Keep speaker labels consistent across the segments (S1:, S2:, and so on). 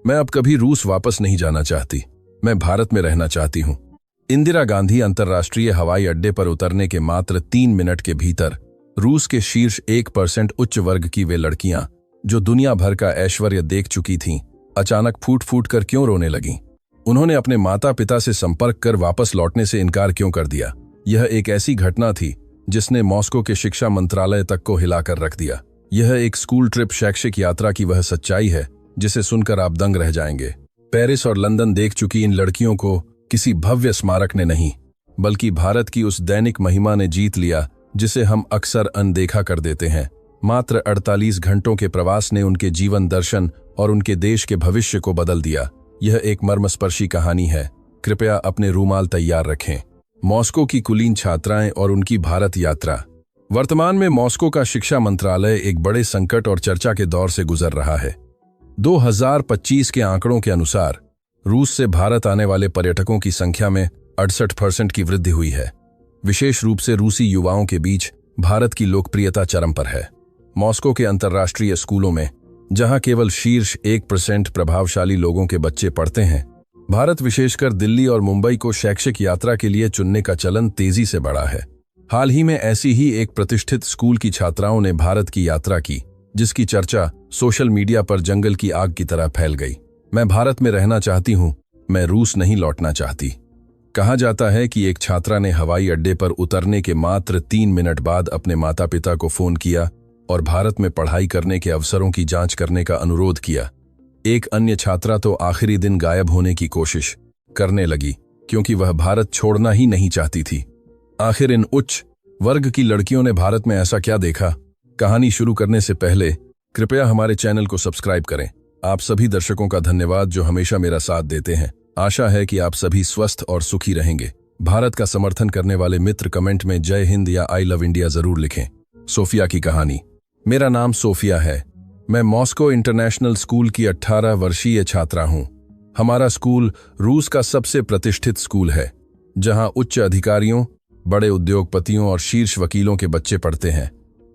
S1: मैं अब कभी रूस वापस नहीं जाना चाहती। मैं भारत में रहना चाहती हूँ। इंदिरा गांधी अंतर्राष्ट्रीय हवाई अड्डे पर उतरने के मात्र 3 मिनट के भीतर रूस के शीर्ष 1% उच्च वर्ग की वे लड़कियां, जो दुनिया भर का ऐश्वर्य देख चुकी थीं, अचानक फूट फूट कर क्यों रोने लगीं? उन्होंने अपने माता पिता से संपर्क कर वापस लौटने से इनकार क्यों कर दिया? यह एक ऐसी घटना थी जिसने मॉस्को के शिक्षा मंत्रालय तक को हिलाकर रख दिया। यह एक स्कूल ट्रिप शैक्षिक यात्रा की वह सच्चाई है जिसे सुनकर आप दंग रह जाएंगे। पेरिस और लंदन देख चुकी इन लड़कियों को किसी भव्य स्मारक ने नहीं, बल्कि भारत की उस दैनिक महिमा ने जीत लिया जिसे हम अक्सर अनदेखा कर देते हैं। मात्र 48 घंटों के प्रवास ने उनके जीवन दर्शन और उनके देश के भविष्य को बदल दिया। यह एक मर्मस्पर्शी कहानी है। कृपया अपने रूमाल तैयार रखें। मॉस्को की कुलीन छात्राएं और उनकी भारत यात्रा। वर्तमान में मॉस्को का शिक्षा मंत्रालय एक बड़े संकट और चर्चा के दौर से गुजर रहा है। 2025 के आंकड़ों के अनुसार रूस से भारत आने वाले पर्यटकों की संख्या में 68% की वृद्धि हुई है। विशेष रूप से रूसी युवाओं के बीच भारत की लोकप्रियता चरम पर है। मॉस्को के अंतर्राष्ट्रीय स्कूलों में, जहां केवल शीर्ष 1% प्रभावशाली लोगों के बच्चे पढ़ते हैं, भारत विशेषकर दिल्ली और मुंबई को शैक्षिक यात्रा के लिए चुनने का चलन तेजी से बढ़ा है। हाल ही में ऐसी ही एक प्रतिष्ठित स्कूल की छात्राओं ने भारत की यात्रा की, जिसकी चर्चा सोशल मीडिया पर जंगल की आग की तरह फैल गई। मैं भारत में रहना चाहती हूँ, मैं रूस नहीं लौटना चाहती। कहा जाता है कि एक छात्रा ने हवाई अड्डे पर उतरने के मात्र 3 मिनट बाद अपने माता पिता को फोन किया और भारत में पढ़ाई करने के अवसरों की जांच करने का अनुरोध किया। एक अन्य छात्रा तो आखिरी दिन गायब होने की कोशिश करने लगी क्योंकि वह भारत छोड़ना ही नहीं चाहती थी। आखिर इन उच्च वर्ग की लड़कियों ने भारत में ऐसा क्या देखा? कहानी शुरू करने से पहले कृपया हमारे चैनल को सब्सक्राइब करें। आप सभी दर्शकों का धन्यवाद जो हमेशा मेरा साथ देते हैं। आशा है कि आप सभी स्वस्थ और सुखी रहेंगे। भारत का समर्थन करने वाले मित्र कमेंट में जय हिंद या आई लव इंडिया जरूर लिखें। सोफिया की कहानी। मेरा नाम सोफिया है। मैं मॉस्को इंटरनेशनल स्कूल की 18 वर्षीय छात्रा हूं। हमारा स्कूल रूस का सबसे प्रतिष्ठित स्कूल है, जहां उच्च अधिकारियों, बड़े उद्योगपतियों और शीर्ष वकीलों के बच्चे पढ़ते हैं।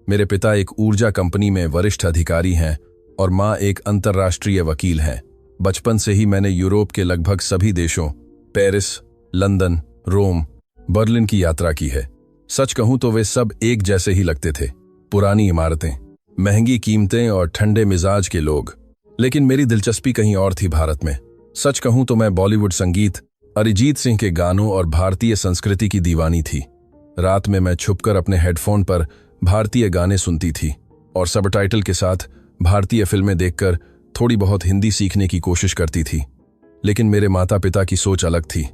S1: मेरे पिता एक ऊर्जा कंपनी में वरिष्ठ अधिकारी हैं और माँ एक अंतर्राष्ट्रीय वकील हैं। बचपन से ही मैंने यूरोप के लगभग सभी देशों, पेरिस, लंदन, रोम, बर्लिन की यात्रा की है। सच कहूं तो वे सब एक जैसे ही लगते थे। पुरानी इमारतें, महंगी कीमतें और ठंडे मिजाज के लोग। लेकिन मेरी दिलचस्पी कहीं और थी भारत में। सच कहूं तो मैं बॉलीवुड संगीत, अरिजीत सिंह के गानों और भारतीय संस्कृति की दीवानी थी। रात में मैं छुपकर अपने हेडफोन पर भारतीय गाने सुनती थी और सबटाइटल के साथ भारतीय फिल्में देखकर थोड़ी बहुत हिंदी सीखने की कोशिश करती थी। लेकिन मेरे माता पिता की सोच अलग थी।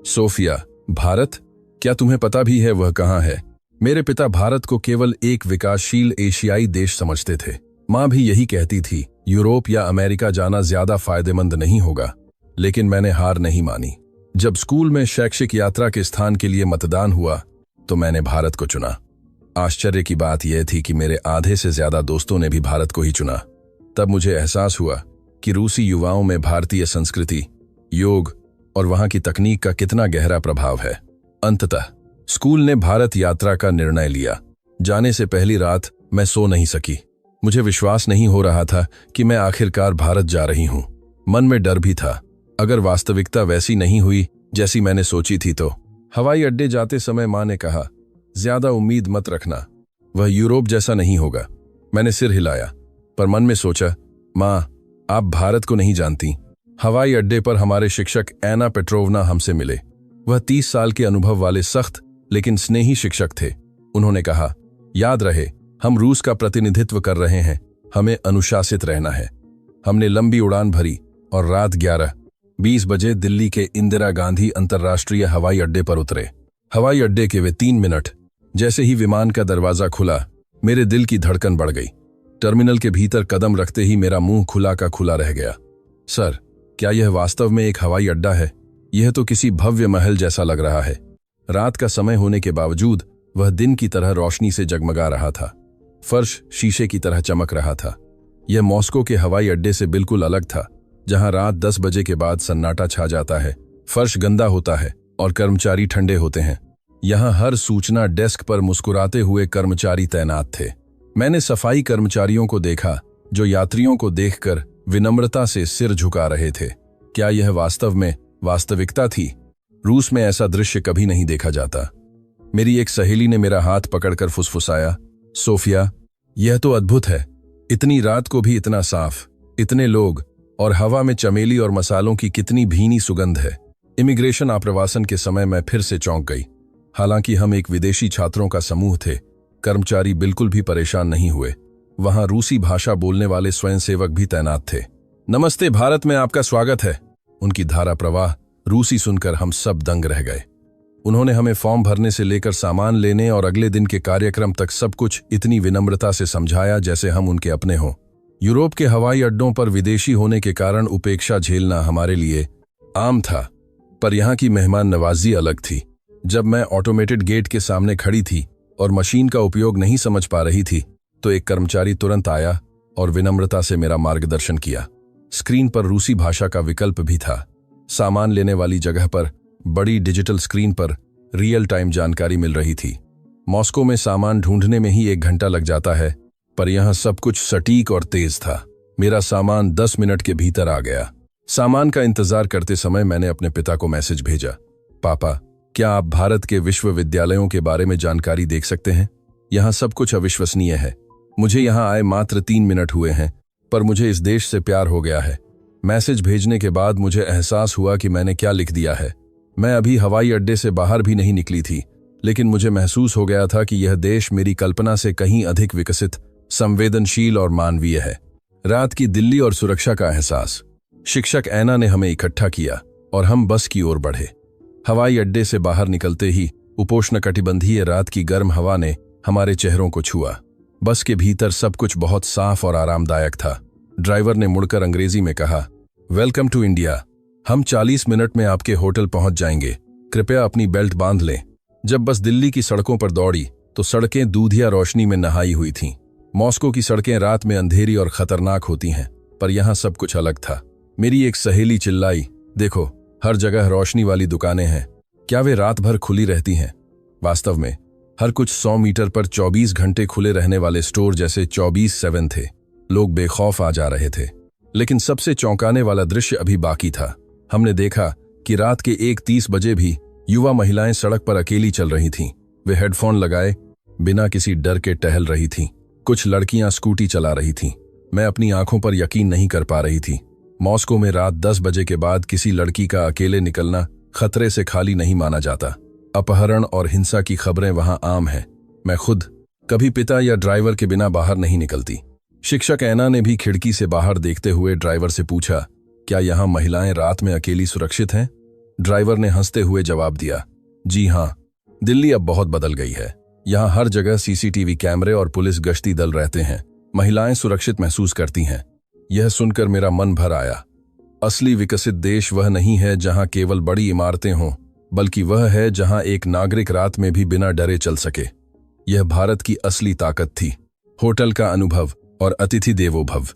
S1: सोफिया, भारत? क्या तुम्हें पता भी है वह कहाँ है? मेरे पिता भारत को केवल एक विकासशील एशियाई देश समझते थे। माँ भी यही कहती थी, यूरोप या अमेरिका जाना ज्यादा फायदेमंद नहीं होगा। लेकिन मैंने हार नहीं मानी। जब स्कूल में शैक्षिक यात्रा के स्थान के लिए मतदान हुआ तो मैंने भारत को चुना। आश्चर्य की बात यह थी कि मेरे आधे से ज्यादा दोस्तों ने भी भारत को ही चुना। तब मुझे एहसास हुआ कि रूसी युवाओं में भारतीय संस्कृति, योग और वहां की तकनीक का कितना गहरा प्रभाव है। अंततः स्कूल ने भारत यात्रा का निर्णय लिया। जाने से पहली रात मैं सो नहीं सकी। मुझे विश्वास नहीं हो रहा था कि मैं आखिरकार भारत जा रही हूं। मन में डर भी था, अगर वास्तविकता वैसी नहीं हुई जैसी मैंने सोची थी तो। हवाई अड्डे जाते समय माँ ने कहा, ज्यादा उम्मीद मत रखना, वह यूरोप जैसा नहीं होगा। मैंने सिर हिलाया, पर मन में सोचा, माँ, आप भारत को नहीं जानती। हवाई अड्डे पर हमारे शिक्षक एना पेट्रोवना हमसे मिले। वह 30 साल के अनुभव वाले सख्त लेकिन स्नेही शिक्षक थे। उन्होंने कहा, याद रहे, हम रूस का प्रतिनिधित्व कर रहे हैं, हमें अनुशासित रहना है। हमने लंबी उड़ान भरी और रात 11:20 बजे दिल्ली के इंदिरा गांधी अंतर्राष्ट्रीय हवाई अड्डे पर उतरे। हवाई अड्डे के वे 3 मिनट, जैसे ही विमान का दरवाजा खुला, मेरे दिल की धड़कन बढ़ गई। टर्मिनल के भीतर कदम रखते ही मेरा मुंह खुला का खुला रह गया। सर, क्या यह वास्तव में एक हवाई अड्डा है? यह तो किसी भव्य महल जैसा लग रहा है। रात का समय होने के बावजूद वह दिन की तरह रोशनी से जगमगा रहा था। फर्श शीशे की तरह चमक रहा था। यह मॉस्को के हवाई अड्डे से बिल्कुल अलग था, जहां रात 10 बजे के बाद सन्नाटा छा जाता है। फर्श गंदा होता है और कर्मचारी ठंडे होते हैं। यहाँ हर सूचना डेस्क पर मुस्कुराते हुए कर्मचारी तैनात थे। मैंने सफाई कर्मचारियों को देखा जो यात्रियों को देखकर विनम्रता से सिर झुका रहे थे। क्या यह वास्तव में वास्तविकता थी? रूस में ऐसा दृश्य कभी नहीं देखा जाता। मेरी एक सहेली ने मेरा हाथ पकड़कर फुसफुसाया, सोफिया, यह तो अद्भुत है। इतनी रात को भी इतना साफ, इतने लोग, और हवा में चमेली और मसालों की कितनी भीनी सुगंध है। इमिग्रेशन आप्रवासन के समय मैं फिर से चौंक गई। हालांकि हम एक विदेशी छात्रों का समूह थे, कर्मचारी बिल्कुल भी परेशान नहीं हुए। वहां रूसी भाषा बोलने वाले स्वयंसेवक भी तैनात थे। नमस्ते, भारत में आपका स्वागत है। उनकी धारा प्रवाह रूसी सुनकर हम सब दंग रह गए। उन्होंने हमें फॉर्म भरने से लेकर सामान लेने और अगले दिन के कार्यक्रम तक सब कुछ इतनी विनम्रता से समझाया जैसे हम उनके अपने हों। यूरोप के हवाई अड्डों पर विदेशी होने के कारण उपेक्षा झेलना हमारे लिए आम था, पर यहाँ की मेहमान नवाजी अलग थी। जब मैं ऑटोमेटेड गेट के सामने खड़ी थी और मशीन का उपयोग नहीं समझ पा रही थी, तो एक कर्मचारी तुरंत आया और विनम्रता से मेरा मार्गदर्शन किया। स्क्रीन पर रूसी भाषा का विकल्प भी था। सामान लेने वाली जगह पर बड़ी डिजिटल स्क्रीन पर रियल टाइम जानकारी मिल रही थी। मॉस्को में सामान ढूंढने में ही 1 घंटा लग जाता है, पर यहाँ सब कुछ सटीक और तेज था। मेरा सामान 10 मिनट के भीतर आ गया। सामान का इंतजार करते समय मैंने अपने पिता को मैसेज भेजा, पापा, क्या आप भारत के विश्वविद्यालयों के बारे में जानकारी देख सकते हैं? यहाँ सब कुछ अविश्वसनीय है। मुझे यहाँ आए मात्र 3 मिनट हुए हैं, पर मुझे इस देश से प्यार हो गया है। मैसेज भेजने के बाद मुझे एहसास हुआ कि मैंने क्या लिख दिया है। मैं अभी हवाई अड्डे से बाहर भी नहीं निकली थी, लेकिन मुझे महसूस हो गया था कि यह देश मेरी कल्पना से कहीं अधिक विकसित, संवेदनशील और मानवीय है। रात की दिल्ली और सुरक्षा का एहसास। शिक्षक ऐना ने हमें इकट्ठा किया और हम बस की ओर बढ़े। हवाई अड्डे से बाहर निकलते ही उपोष्णकटिबंधीय रात की गर्म हवा ने हमारे चेहरों को छुआ। बस के भीतर सब कुछ बहुत साफ और आरामदायक था। ड्राइवर ने मुड़कर अंग्रेजी में कहा, वेलकम टू इंडिया। हम 40 मिनट में आपके होटल पहुंच जाएंगे। कृपया अपनी बेल्ट बांध लें। जब बस दिल्ली की सड़कों पर दौड़ी तो सड़कें दूधिया रोशनी में नहाई हुई थीं। मॉस्को की सड़कें रात में अंधेरी और खतरनाक होती हैं, पर यहाँ सब कुछ अलग था। मेरी एक सहेली चिल्लाई, देखो, हर जगह रोशनी वाली दुकानें हैं। क्या वे रात भर खुली रहती हैं? वास्तव में हर कुछ 100 मीटर पर 24 घंटे खुले रहने वाले स्टोर जैसे 24/7 थे। लोग बेखौफ आ जा रहे थे। लेकिन सबसे चौंकाने वाला दृश्य अभी बाकी था। हमने देखा कि रात के 1:30 बजे भी युवा महिलाएं सड़क पर अकेली चल रही थीं। वे हेडफोन लगाए बिना किसी डर के टहल रही थीं। कुछ लड़कियां स्कूटी चला रही थीं। मैं अपनी आंखों पर यकीन नहीं कर पा रही थी। मॉस्को में रात 10 बजे के बाद किसी लड़की का अकेले निकलना खतरे से खाली नहीं माना जाता। अपहरण और हिंसा की खबरें वहां आम हैं। मैं खुद कभी पिता या ड्राइवर के बिना बाहर नहीं निकलती। शिक्षक ऐना ने भी खिड़की से बाहर देखते हुए ड्राइवर से पूछा, क्या यहाँ महिलाएं रात में अकेली सुरक्षित हैं? ड्राइवर ने हंसते हुए जवाब दिया, जी हाँ, दिल्ली अब बहुत बदल गई है। यहाँ हर जगह सीसीटीवी कैमरे और पुलिस गश्ती दल रहते हैं। महिलाएं सुरक्षित महसूस करती हैं। यह सुनकर मेरा मन भर आया। असली विकसित देश वह नहीं है जहां केवल बड़ी इमारतें हों, बल्कि वह है जहां एक नागरिक रात में भी बिना डरे चल सके। यह भारत की असली ताकत थी। होटल का अनुभव और अतिथि देवो भव।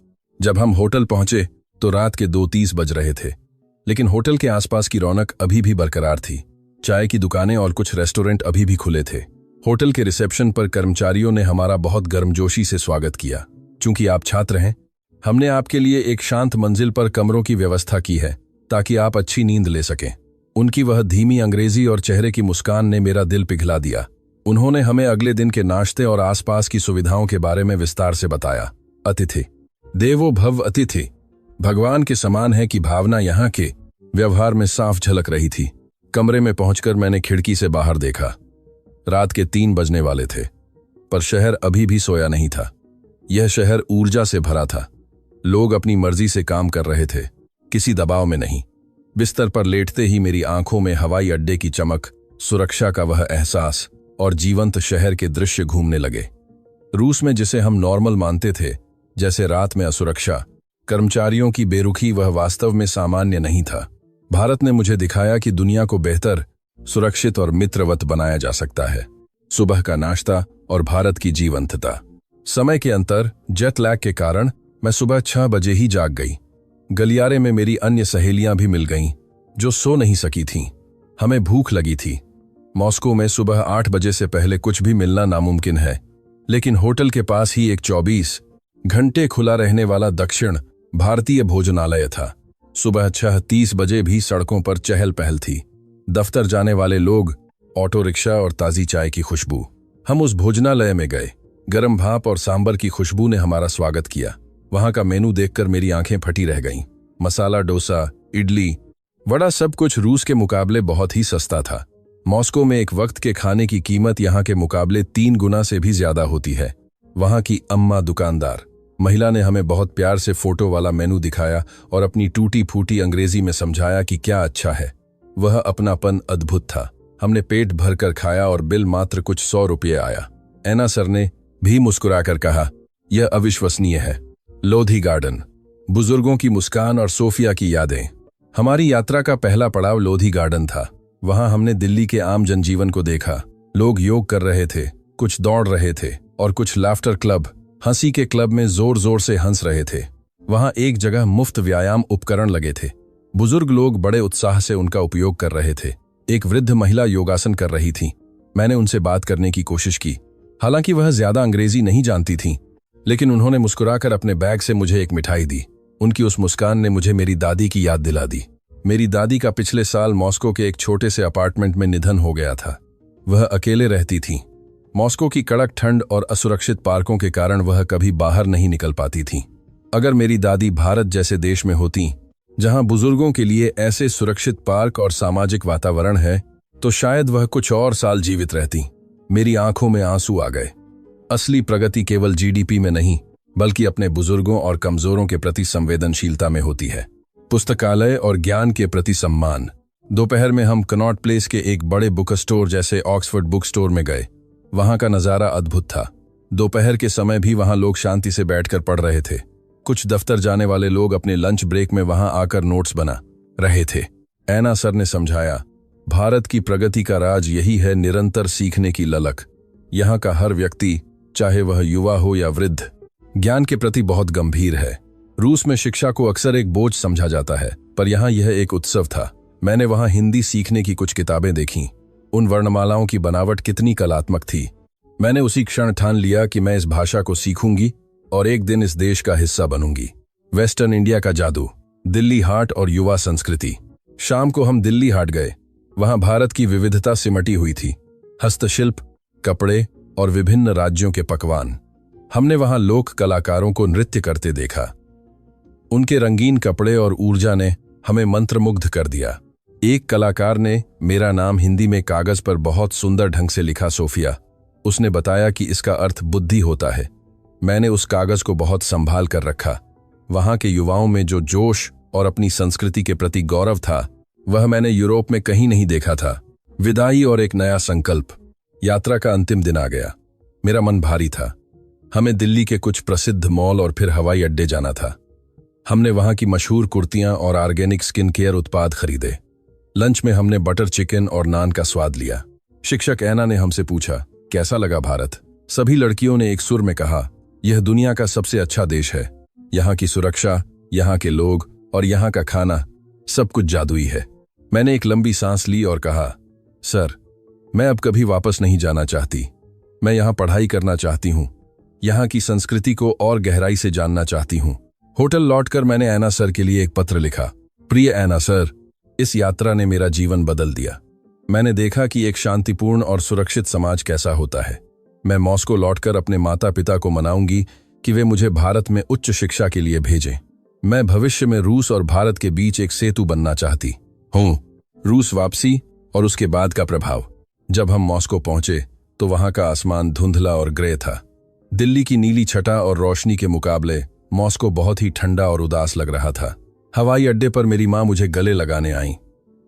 S1: जब हम होटल पहुंचे तो रात के 2:30 बज रहे थे, लेकिन होटल के आसपास की रौनक अभी भी बरकरार थी। चाय की दुकानें और कुछ रेस्टोरेंट अभी भी खुले थे। होटल के रिसेप्शन पर कर्मचारियों ने हमारा बहुत गर्मजोशी से स्वागत किया। चूंकि आप छात्र हैं, हमने आपके लिए एक शांत मंजिल पर कमरों की व्यवस्था की है ताकि आप अच्छी नींद ले सकें। उनकी वह धीमी अंग्रेजी और चेहरे की मुस्कान ने मेरा दिल पिघला दिया। उन्होंने हमें अगले दिन के नाश्ते और आसपास की सुविधाओं के बारे में विस्तार से बताया। अतिथि देवो भव, अतिथि भगवान के समान है की भावना यहाँ के व्यवहार में साफ झलक रही थी। कमरे में पहुंचकर मैंने खिड़की से बाहर देखा। रात के 3 बजने वाले थे, पर शहर अभी भी सोया नहीं था। यह शहर ऊर्जा से भरा था। लोग अपनी मर्जी से काम कर रहे थे, किसी दबाव में नहीं। बिस्तर पर लेटते ही मेरी आंखों में हवाई अड्डे की चमक, सुरक्षा का वह एहसास और जीवंत शहर के दृश्य घूमने लगे। रूस में जिसे हम नॉर्मल मानते थे, जैसे रात में असुरक्षा, कर्मचारियों की बेरुखी, वह वास्तव में सामान्य नहीं था। भारत ने मुझे दिखाया कि दुनिया को बेहतर, सुरक्षित और मित्रवत बनाया जा सकता है। सुबह का नाश्ता और भारत की जीवंतता। समय के अंतर, जेट लैग के कारण मैं सुबह 6 बजे ही जाग गई। गलियारे में मेरी अन्य सहेलियां भी मिल गईं, जो सो नहीं सकी थीं। हमें भूख लगी थी। मॉस्को में सुबह 8 बजे से पहले कुछ भी मिलना नामुमकिन है, लेकिन होटल के पास ही एक 24 घंटे खुला रहने वाला दक्षिण भारतीय भोजनालय था। सुबह 6:30 बजे भी सड़कों पर चहल पहल थी। दफ्तर जाने वाले लोग, ऑटो रिक्शा और ताजी चाय की खुशबू। हम उस भोजनालय में गए। गरम भाप और सांबर की खुशबू ने हमारा स्वागत किया। वहां का मेनू देखकर मेरी आंखें फटी रह गईं। मसाला डोसा, इडली, वड़ा, सब कुछ रूस के मुकाबले बहुत ही सस्ता था। मॉस्को में एक वक्त के खाने की कीमत यहाँ के मुकाबले 3 गुना से भी ज्यादा होती है। वहां की अम्मा दुकानदार महिला ने हमें बहुत प्यार से फोटो वाला मेनू दिखाया और अपनी टूटी फूटी अंग्रेजी में समझाया कि क्या अच्छा है। वह अपनापन अद्भुत था। हमने पेट भरकर खाया और बिल मात्र कुछ 100 रुपये आया। एना सर ने भी मुस्कुराकर कहा, यह अविश्वसनीय है। लोधी गार्डन, बुजुर्गों की मुस्कान और सोफिया की यादें। हमारी यात्रा का पहला पड़ाव लोधी गार्डन था। वहां हमने दिल्ली के आम जनजीवन को देखा। लोग योग कर रहे थे, कुछ दौड़ रहे थे और कुछ लाफ्टर क्लब, हंसी के क्लब में जोर जोर से हंस रहे थे। वहां एक जगह मुफ्त व्यायाम उपकरण लगे थे। बुजुर्ग लोग बड़े उत्साह से उनका उपयोग कर रहे थे। एक वृद्ध महिला योगासन कर रही थी। मैंने उनसे बात करने की कोशिश की। हालांकि वह ज्यादा अंग्रेजी नहीं जानती थीं, लेकिन उन्होंने मुस्कुराकर अपने बैग से मुझे एक मिठाई दी। उनकी उस मुस्कान ने मुझे मेरी दादी की याद दिला दी। मेरी दादी का पिछले साल मॉस्को के एक छोटे से अपार्टमेंट में निधन हो गया था। वह अकेले रहती थीं। मॉस्को की कड़क ठंड और असुरक्षित पार्कों के कारण वह कभी बाहर नहीं निकल पाती थीं। अगर मेरी दादी भारत जैसे देश में होती, जहां बुजुर्गों के लिए ऐसे सुरक्षित पार्क और सामाजिक वातावरण है, तो शायद वह कुछ और साल जीवित रहती। मेरी आंखों में आंसू आ गए। असली प्रगति केवल जीडीपी में नहीं, बल्कि अपने बुजुर्गों और कमजोरों के प्रति संवेदनशीलता में होती है। पुस्तकालय और ज्ञान के प्रति सम्मान। दोपहर में हम कनॉट प्लेस के एक बड़े बुक स्टोर जैसे ऑक्सफोर्ड बुक स्टोर में गए। वहां का नजारा अद्भुत था। दोपहर के समय भी वहां लोग शांति से बैठकर पढ़ रहे थे। कुछ दफ्तर जाने वाले लोग अपने लंच ब्रेक में वहां आकर नोट्स बना रहे थे। एना सर ने समझाया, भारत की प्रगति का राज यही है, निरंतर सीखने की ललक। यहाँ का हर व्यक्ति, चाहे वह युवा हो या वृद्ध, ज्ञान के प्रति बहुत गंभीर है। रूस में शिक्षा को अक्सर एक बोझ समझा जाता है, पर यहाँ यह एक उत्सव था। मैंने वहां हिंदी सीखने की कुछ किताबें देखीं। उन वर्णमालाओं की बनावट कितनी कलात्मक थी। मैंने उसी क्षण ठान लिया कि मैं इस भाषा को सीखूंगी और एक दिन इस देश का हिस्सा बनूंगी। वेस्टर्न इंडिया का जादू, दिल्ली हाट और युवा संस्कृति। शाम को हम दिल्ली हाट गए। वहां भारत की विविधता सिमटी हुई थी। हस्तशिल्प, कपड़े और विभिन्न राज्यों के पकवान। हमने वहां लोक कलाकारों को नृत्य करते देखा। उनके रंगीन कपड़े और ऊर्जा ने हमें मंत्रमुग्ध कर दिया। एक कलाकार ने मेरा नाम हिंदी में कागज पर बहुत सुंदर ढंग से लिखा, सोफिया। उसने बताया कि इसका अर्थ बुद्धि होता है। मैंने उस कागज को बहुत संभाल कर रखा। वहां के युवाओं में जो जोश और अपनी संस्कृति के प्रति गौरव था, वह मैंने यूरोप में कहीं नहीं देखा था। विदाई और एक नया संकल्प। यात्रा का अंतिम दिन आ गया। मेरा मन भारी था। हमें दिल्ली के कुछ प्रसिद्ध मॉल और फिर हवाई अड्डे जाना था। हमने वहां की मशहूर कुर्तियां और ऑर्गेनिक स्किन केयर उत्पाद खरीदे। लंच में हमने बटर चिकन और नान का स्वाद लिया। शिक्षक एना ने हमसे पूछा, कैसा लगा भारत? सभी लड़कियों ने एक सुर में कहा, यह दुनिया का सबसे अच्छा देश है। यहाँ की सुरक्षा, यहाँ के लोग और यहाँ का खाना, सब कुछ जादुई है। मैंने एक लंबी सांस ली और कहा, सर, मैं अब कभी वापस नहीं जाना चाहती। मैं यहाँ पढ़ाई करना चाहती हूँ। यहाँ की संस्कृति को और गहराई से जानना चाहती हूँ। होटल लौटकर मैंने एना सर के लिए एक पत्र लिखा। प्रिय एना सर, इस यात्रा ने मेरा जीवन बदल दिया। मैंने देखा कि एक शांतिपूर्ण और सुरक्षित समाज कैसा होता है। मैं मॉस्को लौटकर अपने माता पिता को मनाऊंगी कि वे मुझे भारत में उच्च शिक्षा के लिए भेजें। मैं भविष्य में रूस और भारत के बीच एक सेतु बनना चाहती हूँ। रूस वापसी और उसके बाद का प्रभाव। जब हम मॉस्को पहुंचे तो वहां का आसमान धुंधला और ग्रे था। दिल्ली की नीली छटा और रोशनी के मुकाबले मॉस्को बहुत ही ठंडा और उदास लग रहा था। हवाई अड्डे पर मेरी मां मुझे गले लगाने आई।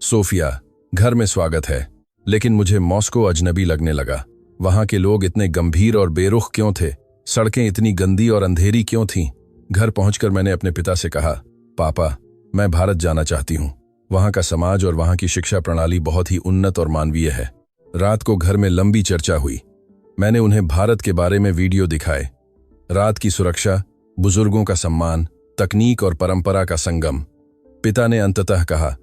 S1: सोफिया, घर में स्वागत है। लेकिन मुझे मॉस्को अजनबी लगने लगा। वहां के लोग इतने गंभीर और बेरुख क्यों थे? सड़कें इतनी गंदी और अंधेरी क्यों थीं? घर पहुंचकर मैंने अपने पिता से कहा, पापा, मैं भारत जाना चाहती हूं। वहां का समाज और वहां की शिक्षा प्रणाली बहुत ही उन्नत और मानवीय है। रात को घर में लंबी चर्चा हुई। मैंने उन्हें भारत के बारे में वीडियो दिखाए। रात की सुरक्षा, बुजुर्गों का सम्मान, तकनीक और परंपरा का संगम। पिता ने अंततः कहा,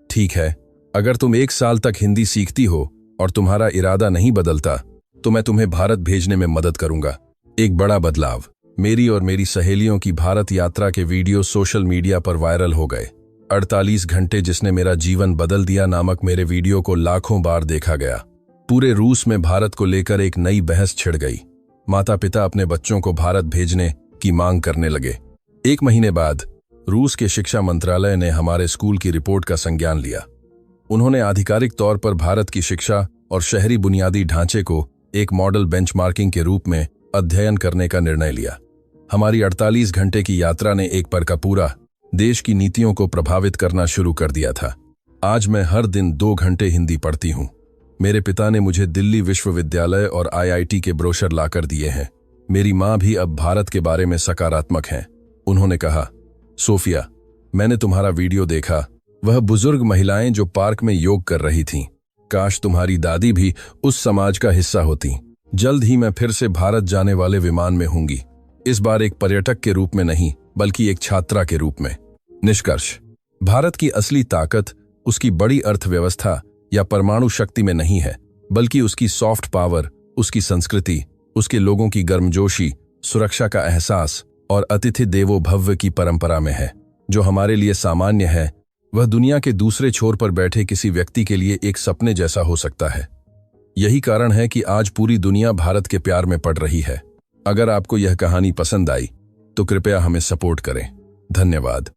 S1: ठीक है, अगर तुम 1 साल तक हिंदी सीखती हो और तुम्हारा इरादा नहीं बदलता, तो मैं तुम्हें भारत भेजने में मदद करूंगा। एक बड़ा बदलाव। मेरी और मेरी सहेलियों की भारत यात्रा के वीडियो सोशल मीडिया पर वायरल हो गए। 48 घंटे जिसने मेरा जीवन बदल दिया नामक मेरे वीडियो को लाखों बार देखा गया। पूरे रूस में भारत को लेकर एक नई बहस छिड़ गई। माता पिता अपने बच्चों को भारत भेजने की मांग करने लगे। 1 महीने बाद रूस के शिक्षा मंत्रालय ने हमारे स्कूल की रिपोर्ट का संज्ञान लिया। उन्होंने आधिकारिक तौर पर भारत की शिक्षा और शहरी बुनियादी ढांचे को एक मॉडल बेंचमार्किंग के रूप में अध्ययन करने का निर्णय लिया। हमारी 48 घंटे की यात्रा ने एक पर का पूरा देश की नीतियों को प्रभावित करना शुरू कर दिया था। आज मैं हर दिन 2 घंटे हिंदी पढ़ती हूँ। मेरे पिता ने मुझे दिल्ली विश्वविद्यालय और IIT के ब्रोशर लाकर दिए हैं। मेरी माँ भी अब भारत के बारे में सकारात्मक हैं। उन्होंने कहा, सोफिया, मैंने तुम्हारा वीडियो देखा। वह बुजुर्ग महिलाएं जो पार्क में योग कर रही थीं। काश तुम्हारी दादी भी उस समाज का हिस्सा होती। जल्द ही मैं फिर से भारत जाने वाले विमान में होंगी, इस बार एक पर्यटक के रूप में नहीं बल्कि एक छात्रा के रूप में। निष्कर्ष, भारत की असली ताकत उसकी बड़ी अर्थव्यवस्था या परमाणु शक्ति में नहीं है, बल्कि उसकी सॉफ्ट पावर, उसकी संस्कृति, उसके लोगों की गर्मजोशी, सुरक्षा का एहसास और अतिथि देवो भव की परंपरा में है। जो हमारे लिए सामान्य है वह दुनिया के दूसरे छोर पर बैठे किसी व्यक्ति के लिए एक सपने जैसा हो सकता है। यही कारण है कि आज पूरी दुनिया भारत के प्यार में पड़ रही है। अगर आपको यह कहानी पसंद आई तो कृपया हमें सपोर्ट करें। धन्यवाद।